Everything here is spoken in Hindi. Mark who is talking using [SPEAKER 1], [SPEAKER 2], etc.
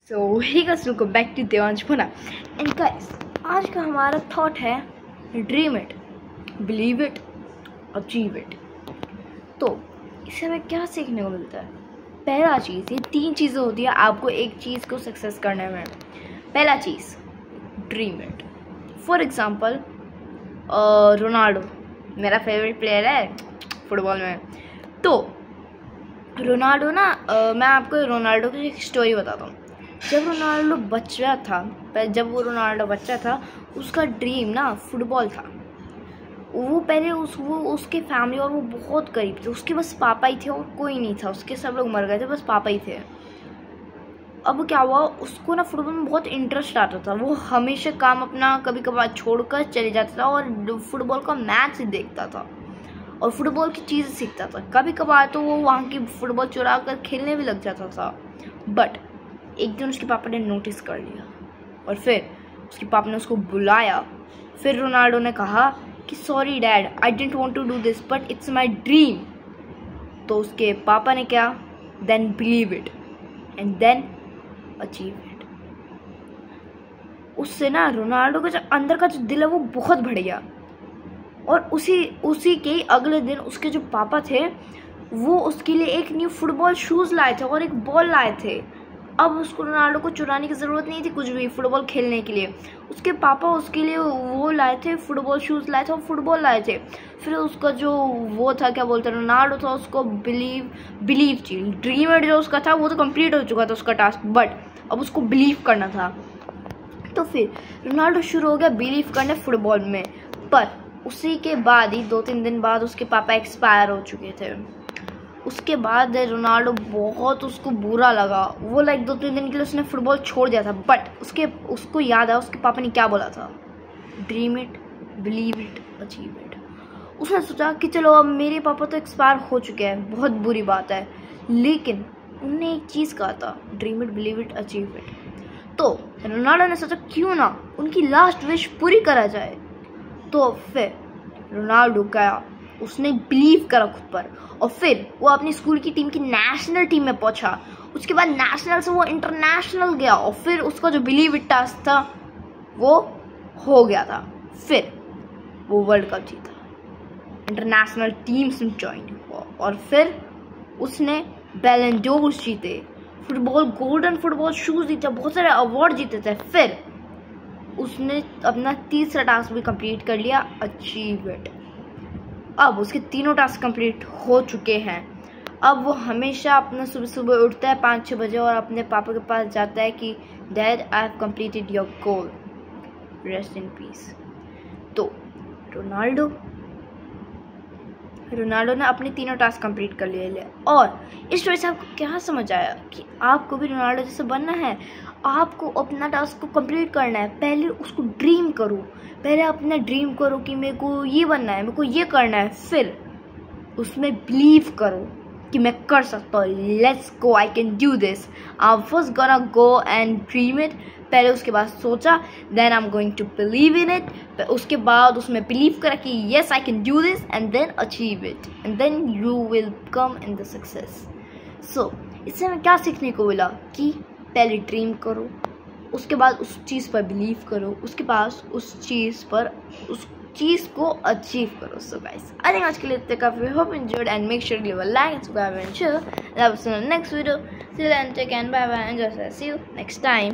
[SPEAKER 1] So hi guys welcome back to Devansh Puna and guys आज का हमारा थॉट है dream it, believe it, achieve it. तो इससे हमें क्या सीखने को मिलता है? पहला चीज़, ये तीन चीज़ें होती है आपको एक चीज़ को सक्सेस करने में। पहला चीज़ dream it. For example Ronaldo मेरा फेवरेट प्लेयर है फुटबॉल में। तो रोनाल्डो ना मैं आपको रोनाल्डो की एक स्टोरी बताता हूँ। जब रोनाल्डो बच्चा था उसका ड्रीम ना फुटबॉल था। वो पहले उसके फैमिली और वो बहुत करीब थे, उसके बस पापा ही थे और कोई नहीं था, उसके सब लोग मर गए थे, बस पापा ही थे। अब क्या हुआ, उसको ना फुटबॉल में बहुत इंटरेस्ट आता था। वो हमेशा काम अपना कभी कभार छोड़कर चले जाता था और फुटबॉल का मैच ही देखता था और फुटबॉल की चीज़ें सीखता था। कभी कभार तो वो वहाँ की फुटबॉल चुरा कर खेलने भी लग जाता था। बट एक दिन उसके पापा ने नोटिस कर लिया और फिर उसके पापा ने उसको बुलाया। फिर रोनाल्डो ने कहा कि sorry dad, I didn't want to do this but it's my dream. तो उसके पापा ने क्या, then believe it and then achieve it. उससे ना रोनाल्डो का जो अंदर का जो दिल है वो बहुत बढ़ गया। और उसी के अगले दिन उसके जो पापा थे वो उसके लिए एक न्यू फुटबॉल शूज़ लाए थे और एक बॉल लाए थे। अब उसको रोनाल्डो को चुराने की ज़रूरत नहीं थी कुछ भी फुटबॉल खेलने के लिए। उसके पापा उसके लिए वो लाए थे, फुटबॉल शूज़ लाए थे और फुटबॉल लाए थे। फिर उसका जो वो था, क्या बोलते हैं, रोनाल्डो था, उसको बिलीव चाहिए। ड्रीम इट जो उसका था वो तो कंप्लीट हो चुका था उसका टास्क, बट अब उसको बिलीव करना था। तो फिर रोनाल्डो शुरू हो गया बिलीव करने फुटबॉल में। पर उसी के बाद ही 2-3 दिन बाद उसके पापा एक्सपायर हो चुके थे। उसके बाद रोनाल्डो बहुत उसको बुरा लगा। वो 2-3 दिन के लिए उसने फुटबॉल छोड़ दिया था। बट उसको याद है उसके पापा ने क्या बोला था, dream it, believe it, achieve it. उसने सोचा कि चलो अब मेरे पापा तो एक्सपायर हो चुके हैं, बहुत बुरी बात है, लेकिन उन्होंने एक चीज़ कहा था, dream it, believe it, achieve it. तो रोनाल्डो ने सोचा क्यों ना उनकी लास्ट विश पूरी करा जाए। तो फिर रोनाल्डो गया, उसने बिलीव करा खुद पर और फिर वो अपनी स्कूल की टीम की नेशनल टीम में पहुंचा। उसके बाद नेशनल से वो इंटरनेशनल गया और फिर उसका जो बिलीव इट टास्क था वो हो गया था। फिर वो वर्ल्ड कप जीता, इंटरनेशनल टीम्स में ज्वाइन हुआ और फिर उसने बैलन डोर जीते, फुटबॉल गोल्डन फुटबॉल शूज जीते, बहुत सारे अवार्ड जीते थे। फिर उसने अपना तीसरा टास्क भी कंप्लीट कर लिया, अचीव इट। अब उसके तीनों टास्क कंप्लीट हो चुके हैं। अब वो हमेशा अपना सुबह सुबह उठता है 5-6 बजे और अपने पापा के पास जाता है कि dad, I have completed your goal, rest in peace. तो रोनाल्डो ने अपने तीनों टास्क कंप्लीट कर लिए। और इस स्टोरी से आपको क्या समझ आया कि आपको भी रोनाल्डो जैसे बनना है। आपको अपना टास्क को कंप्लीट करना है। पहले उसको ड्रीम करो, पहले अपना ड्रीम करो कि मेरे को ये बनना है, मेरे को ये करना है। फिर उसमें बिलीव करो कि मैं कर सकता हूँ, let's go, I can do this. I first gonna go and dream it. पहले उसके बाद सोचा, then I am going to believe in it. उसके बाद उसमें बिलीव करा कि yes I can do this and then achieve it and then you will come in the success. So इससे हमें क्या सीखने को मिला कि पहले ड्रीम करो, उसके बाद उस चीज़ पर बिलीव करो, उसके बाद उस चीज़ को अचीव करो। सो गाइस, आई थिंक आज के लिए इतना काफी। Hope enjoyed and make sure give a like, subscribe and share. Next video, till then take care, bye bye, enjoy, see you next time.